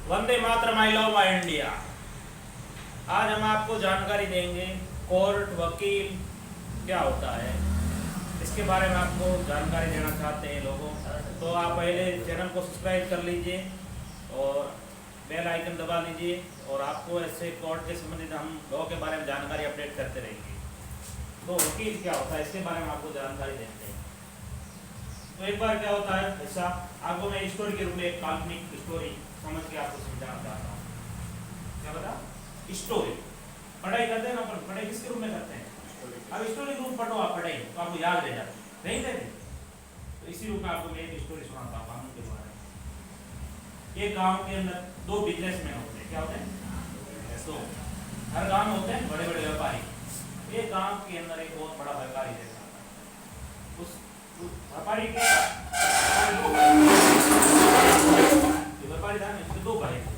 वंदे मातरम, I love my India. आज हम आपको जानकारी देंगे कोर्ट वकील क्या होता है, इसके बारे में आपको जानकारी देना चाहते हैं लोगों। तो आप पहले चैनल को सब्सक्राइब कर लीजिए और बेल आइकन दबा लीजिए, और आपको ऐसे कोर्ट के संबंधित हम लॉ के बारे में जानकारी अपडेट करते रहेंगे। तो वकील क्या होता है इसके बारे में आपको जानकारी देते हैं। तो एक बार क्या होता है, ऐसा आपको मैं स्टोरी के रूप में एक काल्पनिक स्टोरी समझ के आपको समझाना चाहता हूँ। क्या बता, स्टोरी पढ़ाई करते हैं ना, अपन पढ़ाई किसके रूप में करते हैं? अब स्टोरी के रूप पढ़ो आप, पढ़ाई तो आपको याद रह जाता नहीं रहते। तो इसी रूप में आपको मैं एक स्टोरी सुनाता हूँ कानून के बारे में। एक गांव के अंदर दो बिजनेसमैन होते हैं। क्या होते हैं? तो हर गांव में होते हैं बड़े बड़े व्यापारी। एक गांव के अंदर एक बहुत बड़ा व्यापारी रहता था। उस व्यापारी के व्यापारी था ना, इसके दो भाई थे।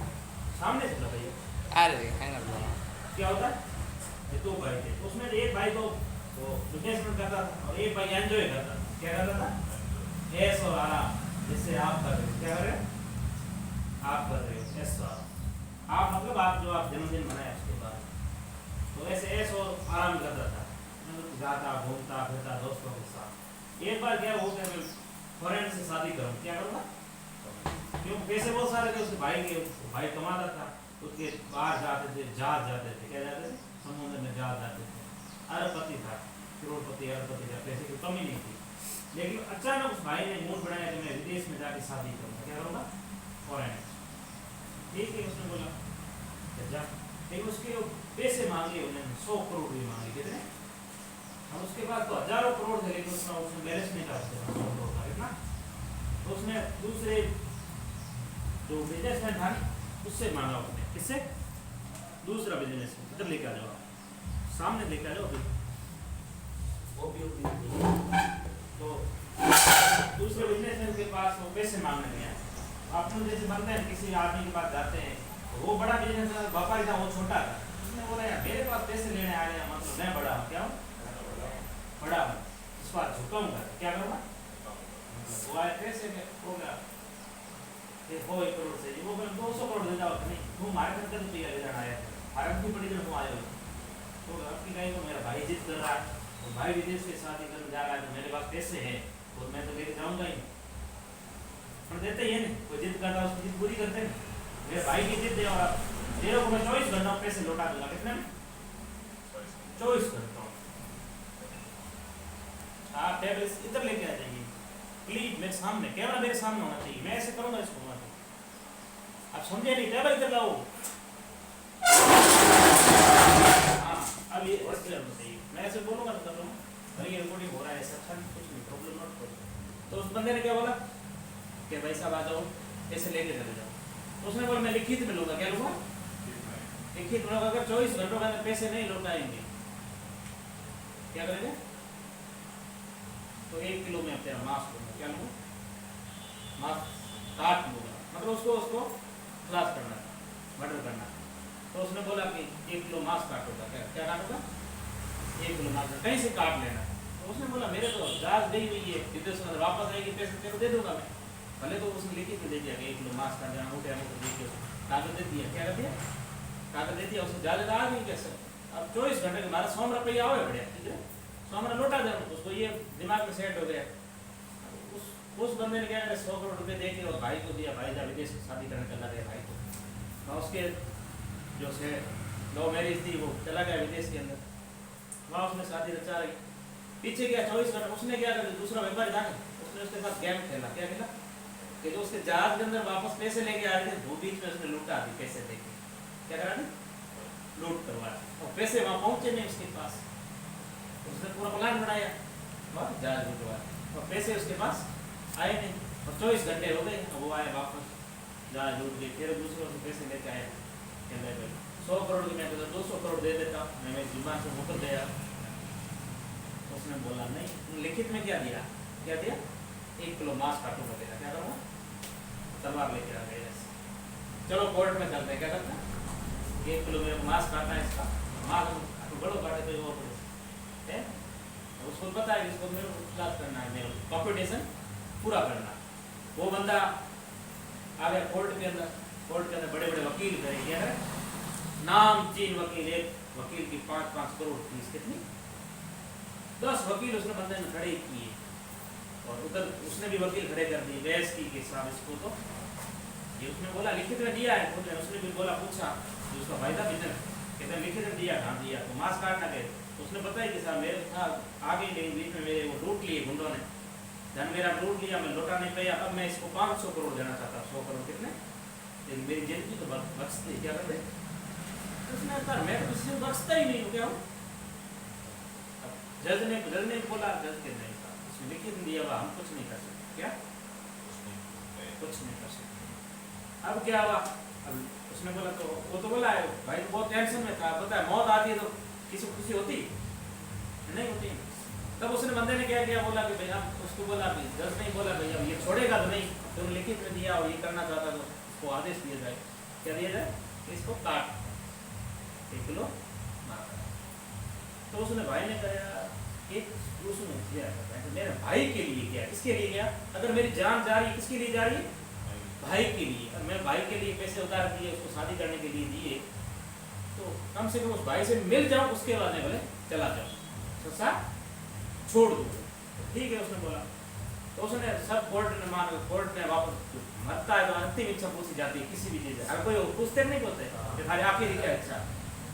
सामने से भैया क्या होता है, ये दो भाई थे। उसमें एक भाई तो बिजनेसमैन करता था और एक भाई एंजॉय करता था। क्या करता था? ऐश और आराम, जैसे आप कर रहे हो। क्या कर रहे हो? आप कर रहे हो ऐश और आप, मतलब आप जो आप जन्मदिन मनाया उसके बाद, तो ऐसे ऐश और आराम करता था, मतलब जाता घूमता फिरता दोस्तों के साथ। एक बार क्या हो गया, फॉरेन से शादी करूँ, क्या करूँगा, क्यों पैसे बहुत सारे थे उसके भाई के, भाई कमाता था। उसके बाहर जाते थे, जहाज जाते थे। क्या जाते थे? समुद्र में जहाज जाते थे। अरबपति था, करोड़पति अरबपति था, पैसे की कमी नहीं थी। लेकिन अचानक उस भाई ने मूड बनाया कि मैं विदेश में जाके शादी करूँगा। क्या करूँगा? फॉरेन। ठीक है, उसने बोला जा, लेकिन उसके पैसे मांगे उन्होंने 100 करोड़ भी मांगे। कितने? और उसके बाद तो हजारों करोड़ थे, लेकिन उसने बैलेंस नहीं कर सकता 100 करोड़ का इतना। तो उसने दूसरे जो बिजनेसमैन था उससे मांगा उसने। किससे? दूसरा बिजनेसमैन। इधर लेके आ जाओ, सामने लेके आ जाओ। तो दूसरे बिजनेसमैन के पास वो पैसे मांगने गया। आपने जैसे बनते हैं किसी आदमी के पास जाते हैं, वो बड़ा बिजनेसमैन व्यापारी था, वो छोटा था। उसने बोला यार मेरे पास पैसे लेने आ रहे हैं, मतलब मैं बड़ा हूँ। क्या हूँ? बड़ा हूँ, इस बार झुकाऊंगा। क्या करूँगा? वो आए पैसे में हो गया वो 1 करोड़ से, वो बोले 200 करोड़ दे जाओ। नहीं, तुम हमारे घर का रुपया ले जाना है, भारत की बड़ी जगह तुम आए हो। तो आपकी कहीं को मेरा भाई जिद कर रहा है, तो भाई विदेश से शादी करने जा रहा है, तो मेरे पास पैसे हैं और मैं तो लेके जाऊंगा ही। पर देते ही है नहीं, कोई जिद करता है उसकी जिद पूरी करते हैं। मेरे भाई की जिद है और आप तेरे को मैं 24 घंटा पैसे लौटा दूंगा। कितने में? 24 घंटों। आप टेबल इधर लेके आ जाइए प्लीज, मेरे सामने, कैमरा मेरे सामने होना चाहिए, मैं ऐसे करूंगा इसको। आप समझे नहीं? टेबल इधर लाओ। हाँ, अब ये चाहिए, मैं ऐसे बोलूंगा तो कर लूँगा, अरे ये रिकॉर्डिंग हो रहा है, ऐसा अच्छा नहीं, कुछ नहीं, प्रॉब्लम नॉट प्रॉब्लम। तो उस बंदे ने क्या बोला कि भाई साहब आ जाओ, ऐसे लेके चले जाओ। तो उसने बोला मैं लिखित में लूंगा। क्या लूंगा? लिखित में। अगर 24 घंटों के अंदर पैसे नहीं लौटाएंगे क्या करेंगे? तो 1 किलो में अपने मांस लूंगा। क्या लूंगा? मांस काट लूंगा, मतलब उसको क्लास करना, मर्डर करना। तो उसने बोला कि 1 किलो मांस काटूंगा। क्या काटूंगा? 1 किलो मांस कहीं से काट लेना। तो उसने बोला मेरे तो जहाज गई हुई है, विदेश में वापस आएगी, पैसे तेरे को दे दूंगा मैं। भले तो उसने लिखित में दे दिया कि 1 किलो मांस का जहाँ उठे देखिए, कागज दे दिया। क्या कर दिया? कागज दे दिया। उसने ज्यादा आ गई कैसे? अब 24 घंटे के हमारा 100 रुपया आओ बढ़िया, ठीक है, 100 लौटा दे उसको। ये दिमाग में सेट हो गया। उस बंदे ने क्या 100 करोड़ रुपए दे के और भाई को दिया। भाई जा विदेश में शादी करने चला गया भाई को, और उसके जो से लव मैरिज थी वो चला गया विदेश के अंदर, वहाँ उसने शादी रचा रही। पीछे गया 24 घंटे, उसने क्या कर, दूसरा व्यापारी था, उसने उसके साथ गेम खेला। क्या खेला कि जो उसके जहाज के अंदर वापस पैसे लेके आ रहे थे, वो बीच में उसने लूटा दी पैसे देके। क्या करा दी? लूट करवा दी, और पैसे वहाँ पहुंचे नहीं उसके पास। उसने पूरा प्लान बनाया, जहाज लुटवा, और पैसे उसके पास आए नहीं। और 24 घंटे हो गए, वो आए वापस, जहाज लूट गए। फिर दूसरों से पैसे लेके आए, 100 करोड़ की मैं 200 करोड़ दे देता, मैं मेरे दिमाग से मुकर गया। उसने बोला नहीं, लिखित में क्या दिया? क्या दिया? 1 किलो मांस काटूंगा तेरा। क्या करूँगा? तलवार लेके आ गए। चलो कोर्ट में चलते हैं। क्या करते हैं? 1 किलो मेरे को मांस काटना है, इसका मांस बड़ो काटे तो वो है, उसको पता है इसको मेरे को क्लास करना है, मेरे कॉम्पिटिशन पूरा करना। वो बंदा आ गया कोर्ट के अंदर, कोर्ट के अंदर बड़े बड़े वकील खड़े, क्या है नामचीन वकील, एक वकील की 5-5 करोड़ फीस, कितनी 10 वकील उसने बंदे ने खड़े किए, और उधर उसने भी वकील खड़े कर दिए, बहस की कि साहब इसको तो ये उसने बोला लिखित में दिया है, उसने भी बोला पूछा तो उसका फायदा भी कहते लिखित में दिया, कहाँ दिया, तो मांस काटना गए तो उसने बताया कि साहब मेरे था आगे नहीं, बीच में मेरे वो लूट लिए गुंडों ने, धन मेरा लूट लिया, मैं लौटा नहीं पाया, अब मैं इसको 500 करोड़ देना चाहता, 100 करोड़ कितने, लेकिन मेरी जिंदगी तो बख्शती, क्या करते उसने कहा मैं तो किसी से बख्शता ही नहीं हूँ, क्या हूँ। जज ने बोला, जज के नहीं था, उसने लिखित दिया हुआ, हम कुछ नहीं कर सकते, क्या कुछ नहीं कर सकते। अब क्या हुआ, अब उसने बोला तो वो तो बोला है भाई बहुत टेंशन में था, पता है मौत आती है तो किसी को खुशी होती नहीं होती। तब उसने बंदे ने क्या किया, बोला कि भाई आप उसको बोला कि जज नहीं बोला भाई अब ये छोड़ेगा तो नहीं, तो लिखित में दिया और ये करना चाहता तो उसको आदेश दिया जाए, क्या दिया जाए, इसको काट 1 किलो मार। तो उसने भाई ने कहा एक उसने किया मेरे भाई के लिए किया, किसके लिए किया, अगर मेरी जान जा रही है किसके लिए जा रही है, भाई के लिए, और मैं भाई के लिए पैसे उतार दिए, उसको शादी करने के लिए दिए, तो कम से कम उस भाई से मिल जाओ, उसके बाद में बोले चला जाओ, तो साथ छोड़ दो, ठीक है उसने बोला। तो उसने सब कोर्ट ने माना, कोर्ट ने वापस मरता है तो अंतिम इच्छा पूछी जाती है किसी भी चीज़ है, अगर कोई पूछते नहीं होते कि खाली आखिरी क्या इच्छा,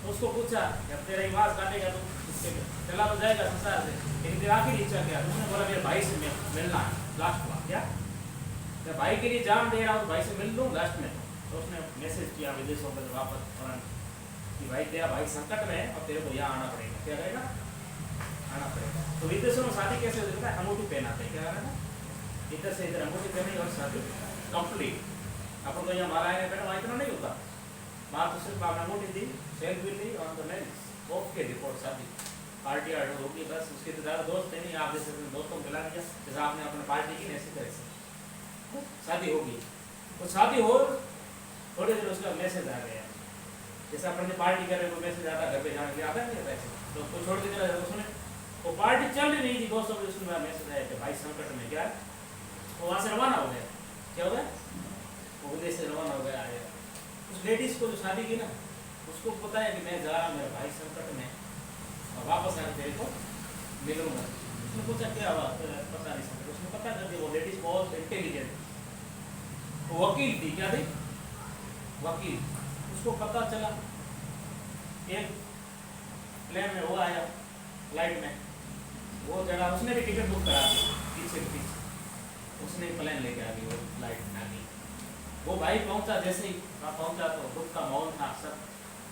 तो उसको पूछा जब तेरा इमाज काटेगा तो उसके चला तो जाएगा संसार से, लेकिन तेरा आखिरी इच्छा क्या, तो उसने बोला मेरे भाई से मिलना है, लास्ट हुआ क्या, मैं भाई के लिए जान दे रहा हूँ, भाई से मिल लूँ लास्ट में। तो उसने मैसेज किया विदेशों पर वापस तुरंत कि भाई तेरा भाई संकट में है और तेरे को यहाँ आना पड़ेगा, क्या रहेगा आना पड़ेगा। तो विदेशों में शादी कैसे होती है, अंगूठी पहनाते हैं, क्या रहेगा इधर से इधर अंगूठी पहनी और शादी कंप्लीट। अपन तो यहाँ मारा है वहाँ इतना नहीं होता, बात तो सिर्फ आपने अंगूठी दी, सेल्फ भी ली और तो मैरिज ओके रिपोर्ट शादी पार्टी आर्डर होगी, बस उसके तो ज़्यादा दोस्त है नहीं, आप जैसे दोस्तों को खिला दिया जैसे आपने अपने पार्टी की ऐसी तरह से शादी होगी। तो शादी हो थोड़ी देर उसका मैसेज आ गया, जैसे अपन ने पार्टी करे तो मैसेज आता घर पे जाने के लिए आता नहीं पैसे, तो उसको छोड़ के चला जाता, उसने वो पार्टी चल ही नहीं थी दोस्तों में, उसमें मैसेज आया कि भाई संकट में, क्या वो वहाँ से रवाना हो गया, क्या हो गया वो विदेश से रवाना हो गया आया। उस लेडीज़ को जो शादी की ना उसको पता है कि मैं जा रहा मेरा भाई संकट में और वापस आकर तेरे को मिलूंगा। उसने पूछा क्या हुआ, पता नहीं संकट, उसने पता कर दिया, वो लेडीज़ बहुत इंटेलिजेंट वकील थी, क्या थी वकील, उसको पता चला एक प्लेन में वो आया फ्लाइट में, वो जगह उसने भी टिकट बुक करा दी पीछे के पीछे, उसने प्लेन लेके आ गई वो फ्लाइट में आ गई। वो भाई पहुंचा, जैसे ही वहाँ पहुंचा तो दुख का माहौल था, सब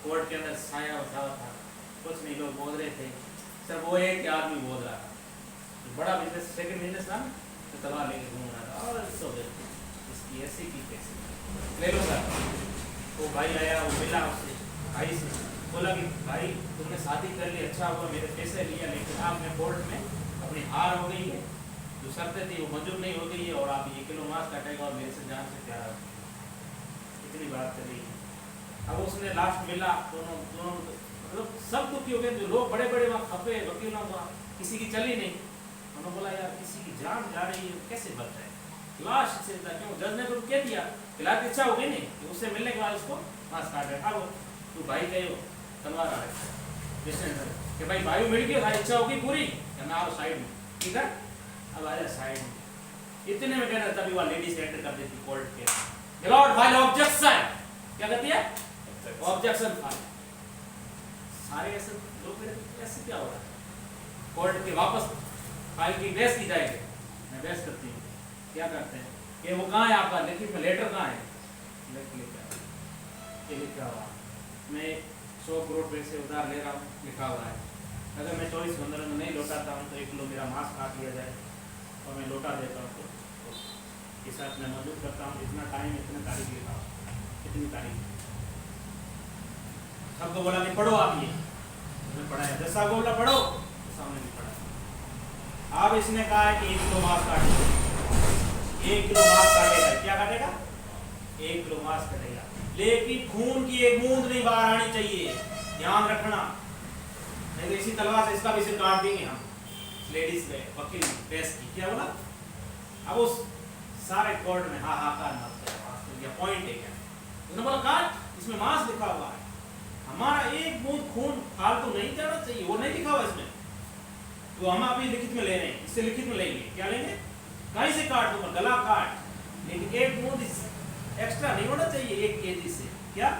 कोर्ट के अंदर साया था, कुछ नहीं लोग बोल रहे थे, सिर्फ वो एक आदमी बोल रहा था, बड़ा बिजनेस सेकंड बिजनेस था तो तलवार लेके घूम रहा था, और तो इसकी ऐसी की कैसी ले लो सर। वो भाई आया, वो मिला उससे भाई से, बोला कि भाई तुमने शादी कर ली, अच्छा हुआ, मेरे पैसे लिया, लेकिन आप में कोर्ट में अपनी हार हो गई है, जो शर्तें थी वो मंजूर नहीं हो गई है, और आप 1 किलो मांस काटेगा और मेरे से जान से प्यार है, इतनी बात करी। अब उसने लास्ट मिला, दोनों दोनों मतलब सब दुखी हो गए, जो लोग बड़े बड़े वहाँ खपे वकीलों वहाँ किसी की चली नहीं, उन्होंने बोला यार किसी की जान जा रही है कैसे बच रहे, लाश से क्यों, जज ने तो क्या दिया, फिलहाल इच्छा हो गई नहीं कि उससे मिलने के बाद उसको मांस काट रहे। अब तू भाई गए हो तलवार आ रहे कि भाई भाई मिल गया, भाई इच्छा होगी पूरी, मैं आओ साइड में, ठीक है अब आ जाए साइड में, इतने में कहना तभी वह लेडीज एंटर कर देती कोर्ट के, लॉर्ड फाइल ऑब्जेक्शन, क्या कहती है ऑब्जेक्शन फाइल, सारे ऐसे लोग ऐसे क्या हो रहा है, कोर्ट के वापस फाइल की बहस की जाएगी, मैं बहस करती हूँ, क्या करते हैं कि वो कहाँ है आपका लिखित में लेटर कहाँ है, ये लिखा हुआ मैं 100 करोड़ पैसे उधार ले रहा हूँ, लिखा हुआ है, अगर मैं 24 घंटे में नहीं लौटाता हूँ तो 1 किलो मेरा मांस काट लिया जाए और मैं लौटा देता हूँ तो इस साथ मैं मौजूद करता हूँ, इतना टाइम इतने तारीख लिखा हुआ, इतनी तारीख, सबको बोला कि पढ़ो आप, ये मैं पढ़ाया, जैसा को बोला पढ़ो सामने भी पढ़ा। अब इसने कहा है कि 1 किलो मांस काटेगा, 1 किलो मांस काटेगा, क्या काटेगा 1 किलो मांस काटेगा, लेकिन खून की एक बूंद नहीं बाहर आनी चाहिए, ध्यान रखना, नहीं तो इसी तलवार से इसका भी सिर काट देंगे हम। लेडीज गए वकील बहस की, क्या बोला, अब उस सारे कोर्ट में हाहाकार मच गया, पॉइंट है क्या, उसने बोला काट, इसमें मास लिखा हुआ है, हमारा एक बूंद खून फालतू नहीं जाना चाहिए, वो नहीं लिखा हुआ इसमें, तो हम अभी लिखित में ले रहे हैं, इससे लिखित में लेंगे, क्या लेंगे, कहीं से काट दूंगा, गला काट, लेकिन एक बूंद एक्स्ट्रा नहीं होना चाहिए 1 kg से, क्या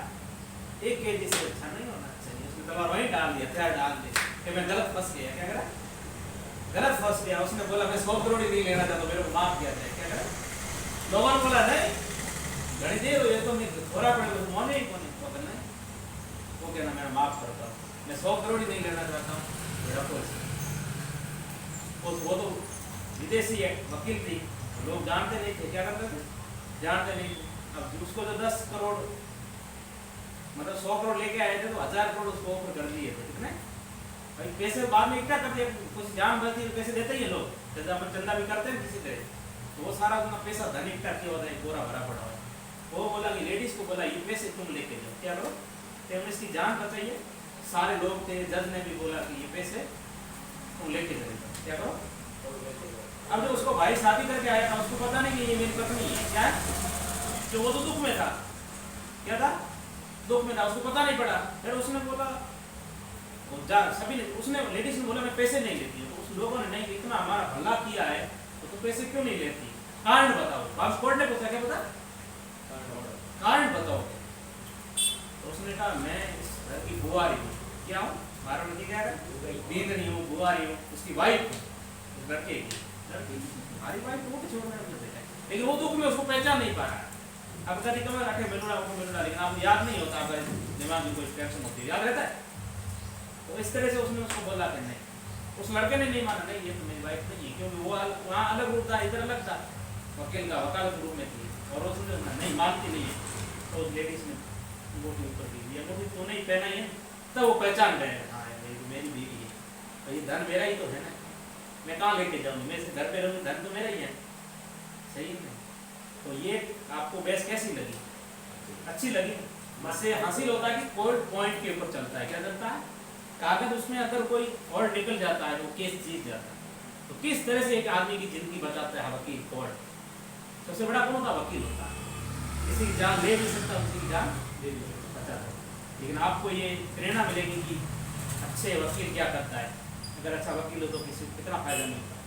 1 kg से अच्छा नहीं होना चाहिए। उसने दवा वहीं डाल दिया, क्या डाल दे कि मैं गलत फंस गया, क्या करा, गलत फंस गया। उसने बोला मैं 100 करोड़ ही नहीं लेना चाहता, मेरे को माफ किया जाए, क्या करा, लोगों ने बोला नहीं घड़ी देर हो, ये तो मैं थोड़ा पड़ेगा, तो मोने ही कोने पकड़ नहीं, वो कहना मैं माफ करता हूँ, मैं 100 करोड़ ही नहीं लेना चाहता हूँ, मेरा वो तो विदेशी वकील थी, लोग जानते नहीं थे, क्या करते थे, जानते नहीं थे। अब उसको जो 10 करोड़ मतलब 100 करोड़ लेके आए थे, तो 1000 करोड़ उसको ऑफर कर दिए थे, कितने भाई पैसे बाद में इकट्ठा कर दिया, कुछ जान बचती है पैसे देते ही है लोग, जैसे अपन चंदा भी करते हैं किसी तरह, तो वो सारा उतना पैसा धन इकट्ठा किया होता है, पूरा भरा पड़ा है। वो बोला कि लेडीज को बोला ये पैसे तुम लेके जाओ, क्या करो, तो इसकी जान बचाइए, सारे लोग थे, जज ने भी बोला कि ये पैसे तुम लेके जाओ, क्या करो। अब जब उसको भाई शादी करके आया था, उसको पता नहीं कि ये मेरी पत्नी है, क्या है, जो वो तो दुख में था, क्या था, दुख में था, उसको पता नहीं पड़ा। फिर उसने बोला सभी ने, उसने लेडीज ने बोला मैं पैसे नहीं लेती हूँ, तो उस लोगों ने नहीं, इतना हमारा भला किया है तो पैसे क्यों नहीं लेती, कारण बताओ। अब कोर्ट ने पूछा क्या पता, कारण बताओ, तो उसने कहा मैं इस घर की बुआरी हूँ, क्या हूँ, हमारा लड़की क्या है, बींदनी हूँ, बुआरी हूँ, उसकी वाइफ हूँ, उस लड़के की लड़की हमारी वाइफ को छोड़ने में देखा, लेकिन वो दुख में उसको पहचान नहीं पा रहा है। अब कभी कभी रखे मिलूड़ा वो मिलूड़ा, लेकिन आपको याद नहीं होता, आपका दिमाग में कोई टेंशन होती है, याद रहता है। तो इस तरह से उसने उसको बोला कि नहीं, उस लड़के ने नहीं माना, नहीं ये तो मेरी वाइफ नहीं है, क्योंकि वो वहाँ अलग रूप था, इधर अलग था, वकील का वकालत रूप में थी, और उसने नहीं मानती नहीं है, तो उस लेडीज ने अंगूठी ऊपर दी दिया, अंगूठी तो नहीं पहना ही है, तब वो पहचान गए, हाँ मेरी बीवी है, तो ये धन मेरा ही तो है ना, मैं कहाँ लेके जाऊँगी, मैं घर पे रहूँगी, धन तो मेरा ही है, सही नहीं। तो ये आपको बेस कैसी लगी, अच्छी लगी, इससे हासिल होता है कि कोर्ट पॉइंट के ऊपर चलता है, क्या चलता है, कागज उसमें अगर कोई और निकल जाता है तो केस जीत जाता है। तो किस तरह से एक आदमी की जिंदगी बचाता है वकील, कोर्ट, सबसे बड़ा कौन होता है, वकील होता है, किसी की जान ले भी सकता है, किसी की जान ले भी बचाता है। लेकिन आपको ये प्रेरणा मिलेगी कि अच्छे वकील क्या करता है, अगर अच्छा वकील हो तो किसी को कितना फायदा मिलता है,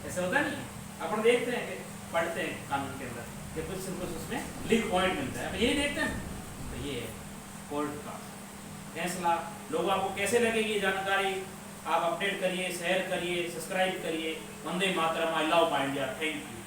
ऐसा होता नहीं है। अपन देखते हैं कि पढ़ते हैं कानून के अंदर कि कुछ उसमें लीक पॉइंट मिलता है, यही देखते हैं, तो ये कोर्ट का फैसला। लोगों को कैसे लगेगी जानकारी, आप अपडेट करिए, शेयर करिए, सब्सक्राइब करिए। वंदे मातरम, I love my India, thank you.